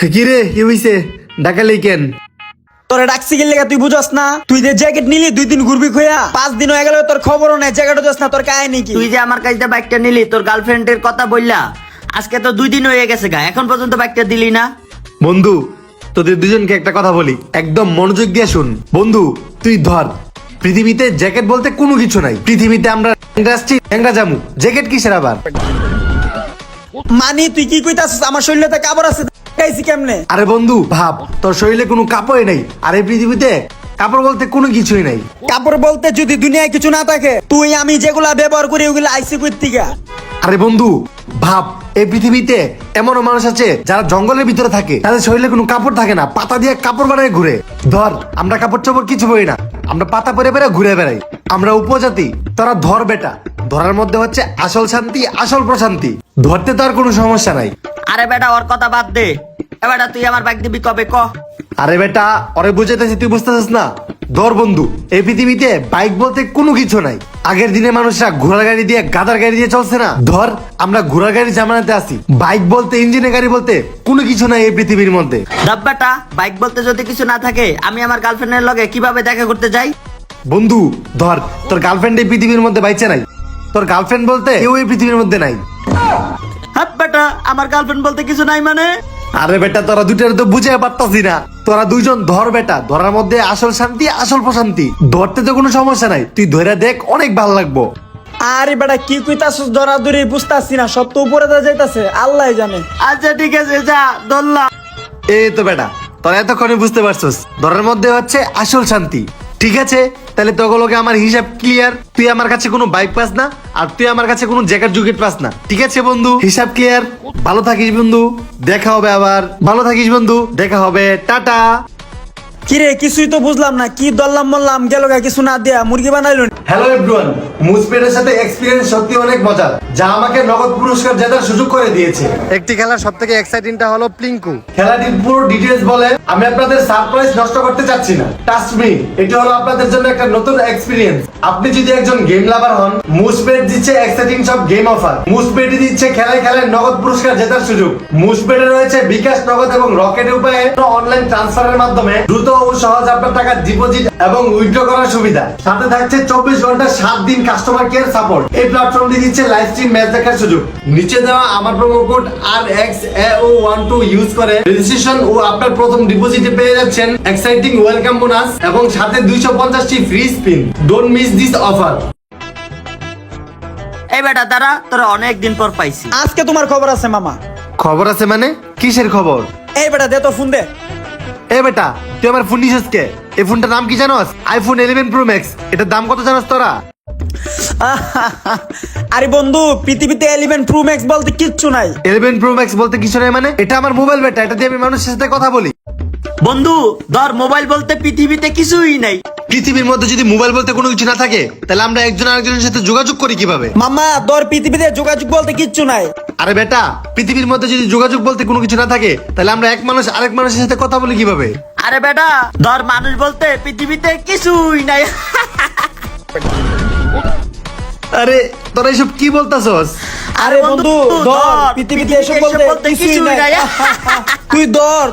কি রে কি হইছে ডাকালি কেন? তোরে ডাকছি গেলে তুই বুঝস না? তুই যে জ্যাকেট নিলি 2 দিন ঘুরবি খোয়া, 5 দিন হয়ে গেল তোর খবরও নাই, জ্যাকেটও যাস না, তোর কাহিনী কি? তুই যে আমার কাছে বাইকটা নিলি তোর গার্লফ্রেন্ডের কথা বললা, আজকে তো 2 দিন হয়ে গেছে গা, এখন পর্যন্ত বাইকটা দিলি না। বন্ধু তোদের দুজনকে একটা কথা বলি, একদম মনোযোগ দিয়ে শুন। বন্ধু তুই ধর, পৃথিবীতে জ্যাকেট বলতে কোনো কিছু নাই। পৃথিবীতে আমরা ল্যাংড়া জামু, জ্যাকেট কিসের আবার? মানি তুই কি কইতাছিস? আমার শরীরে কাপড় আছে, গাইছি কেমনে? আরে বন্ধু ভাব, তোর শরীরে কোনো কাপড়ই নাই, আর এই পৃথিবীতে কাপড় বলতে কোনো কিছুই নাই। কাপড় বলতে যদি দুনিয়ায় কিছু না থাকে, তুই আমি যেগুলা ব্যবহার করি ওগুলা আইসি কই থেকে? আরে বন্ধু ভাব, এই পৃথিবীতে এমনও মানুষ আছে যারা জঙ্গলের ভিতরে থাকে, তাদের শরীরে কোনো কাপড় থাকে না, পাতা দিয়ে কাপড় বানায় ঘুরে। ধর আমরা কাপড় চোপড় কিছু পরি না, আমরা পাতা পরে পরে ঘুরে বেড়াই, আমরা উপজাতি। তোরা ধর বেটা, ধরার মধ্যে হচ্ছে আসল শান্তি, আসল প্রশান্তি। ধরতে তো আর কোনো সমস্যা নাই। আরে বেটা ওর কথা বাদ দে, এ বেটা তুই আমার বাইক দিবি কবে ক? আরে বেটা ওরে বুঝাইতেছি, তুই বুঝতেছিস না? ধর বন্ধু, এই পৃথিবীতে বাইক বলতে কোনো কিছু নাই। আগের দিনে মানুষরা ঘোড়ার গাড়ি দিয়ে গাদার গাড়ি দিয়ে চলছে না, ধর আমরা ঘোড়ার গাড়ি জামানাতে আছি। বাইক বলতে ইঞ্জিনের গাড়ি বলতে কোনো কিছু নাই এই পৃথিবীর মধ্যে। দাব বেটা, বাইক বলতে যদি কিছু না থাকে আমি আমার গার্লফ্রেন্ডের লগে কিভাবে দেখা করতে যাই? বন্ধু ধর, তোর গার্লফ্রেন্ড এই পৃথিবীর মধ্যে বাইচে নাই, তোর গার্লফ্রেন্ড বলতে কেউ এই পৃথিবীর মধ্যে নাই। হাত বেটা, আমার গার্লফ্রেন্ড বলতে কিছু নাই মানে? আরে বেটা তোরা দুটার তো বুঝে পারতাছি না। তোরা দুইজন ধর বেটা, ধরার মধ্যে আসল শান্তি, আসল প্রশান্তি। ধরতে তো কোনো সমস্যা নাই, তুই ধরে দেখ, অনেক ভালো লাগবো। আরে বেটা কি কইতাছিস? দরাদরি বুঝতাছি না, সব তো উপরে যাইতাছে, আল্লাহ জানে। আচ্ছা ঠিক আছে, যা ধরলাম। এই তো বেটা, তোরা এতক্ষণে বুঝতে পারছস, ধরার মধ্যে হচ্ছে আসল শান্তি। ঠিক আছে, তাহলে তোগুলোকে আমার হিসাব ক্লিয়ার। তুই আমার কাছে কোনো বাইক পাস না, আর তুই আমার কাছে কোনো জ্যাকেট জুকেট পাস না। ঠিক আছে বন্ধু, হিসাব ক্লিয়ার। ভালো থাকিস বন্ধু, দেখা হবে আবার। ভালো থাকিস বন্ধু, দেখা হবে, টাটা। কিরে কিছুই তো বুঝলাম না, কি দল্লাম মল্লাম গেল গা, কিছু না দিয়া মুরগি বানাইলো। হ্যালো এভরিওয়ান, মুসপেডের সাথে এক্সপিরিয়েন্স সত্যি অনেক মজার, যা আমাকে নগদ পুরস্কার জেতার সুযোগ করে দিয়েছে। একটি খেলার সবথেকে এক্সাইটিংটা হলো প্লিঙ্কু। খেলাটির পুরো ডিটেইলস বলে আমি আপনাদের সারপ্রাইজ নষ্ট করতে চাচ্ছি না। ট্রাস্ট মি, এটা হলো আপনাদের জন্য একটা নতুন এক্সপিরিয়েন্স। আপনি যদি একজন গেম লাভার হন, মুসপেড দিচ্ছে এক্সাইটিং সব গেম অফার। মুসপেড দিচ্ছে খেলায় খেলায় নগদ পুরস্কার জেতার সুযোগ। মুসপেডে রয়েছে বিকাশ, নগদ এবং রকেট উপায়ে অনলাইন ট্রান্সফারের মাধ্যমে দ্রুত ও সহজ আপনার টাকা ডিপোজিট এবং উইথড্র করার সুবিধা। সাথে থাকছে 24 ঘন্টা 7 দিন কাস্টমার কেয়ার সাপোর্ট। এই প্ল্যাটফর্মটি দিচ্ছে লাইভ স্ট্রিম ম্যাচ দেখার সুযোগ। নিচে দেওয়া আমার প্রোমো কোড RXAO12 ইউজ করে রেজিস্ট্রেশন ও আপনার প্রথম ডিপোজিটে পেয়ে যাচ্ছেন এক্সাইটিং ওয়েলকাম বোনাস এবং সাথে 250টি free spin. Don't miss this offer. এই বেটা দাঁড়া, তোরা অনেকদিন পর পাইছি। আজকে তোমার খবর আছে মামা। খবর আছে মানে? কিসের খবর? এই বেটা দে তো ফোন দে। এ বেটা, তুই আমার ফোন নিছিস কে? এই ফোনটার নাম কি জানোস? IPhone 11 pro max. এটার দাম কত জানোস তোরা? আরে বন্ধু, পৃথিবীতে 11 প্রো ম্যাক্স বলতে কিচ্ছু নাই। 11 প্রো ম্যাক্স বলতে কিছু নাই মানে? এটা আমার মোবাইল বেটা, এটা দিয়ে আমি মানুষের সাথে কথা বলি। বন্ধু ধর, মোবাইল বলতে পৃথিবীতে কিছুই নাই। পৃথিবীর মধ্যে যদি মোবাইল বলতে কোনো কিছু না থাকে, তাহলে আমরা একজন আরেকজনের সাথে যোগাযোগ করি কিভাবে? মামা ধর, পৃথিবীতে যোগাযোগ বলতে কিচ্ছু নাই। আরে বেটা, পৃথিবীর মধ্যে যদি যোগাযোগ বলতে কোনো কিছু না থাকে, তাহলে আমরা এক মানুষ আরেক মানুষের সাথে কথা বলি কিভাবে? আরে বেটা ধর, মানুষ বলতে পৃথিবীতে কিছুই নাই। আরে তোরা এসব কি বলতাছস? আরে বন্ধু ধর, পৃথিবীতে এসব বলতে কিছুই নাই। তুই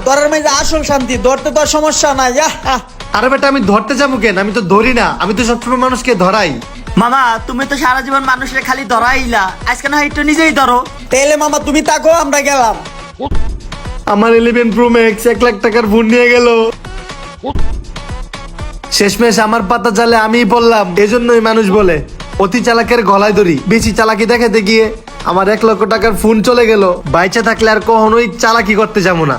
ধরার মাঝে আসল শান্তি, ধরতে তোর সমস্যা নাই। আরে বেটা আমি ধরতে যাবো কেন? আমি তো ধরি না, আমি তো সবসময় মানুষকে ধরাই। মামা তুমি তো সারা জীবন মানুষের খালি ধরাইলা, আজকে না একটু নিজেই ধরো। তাহলে মামা তুমি তাকো, আমরা গেলাম। আমার 11 প্রো ম্যাক্স 1 লাখ টাকার ফোন নিয়ে গেল। শেষমেশ আমার পাতা জালে আমিই পড়লাম। এজন্যই মানুষ বলে অতি চালাকের গলায় দড়ি। বেশি চালাকি দেখাতে গিয়ে আমার 1 লক্ষ টাকার ফোন চলে গেল। বাইচে থাকলে আর কখনোই চালাকি করতে যাবো না।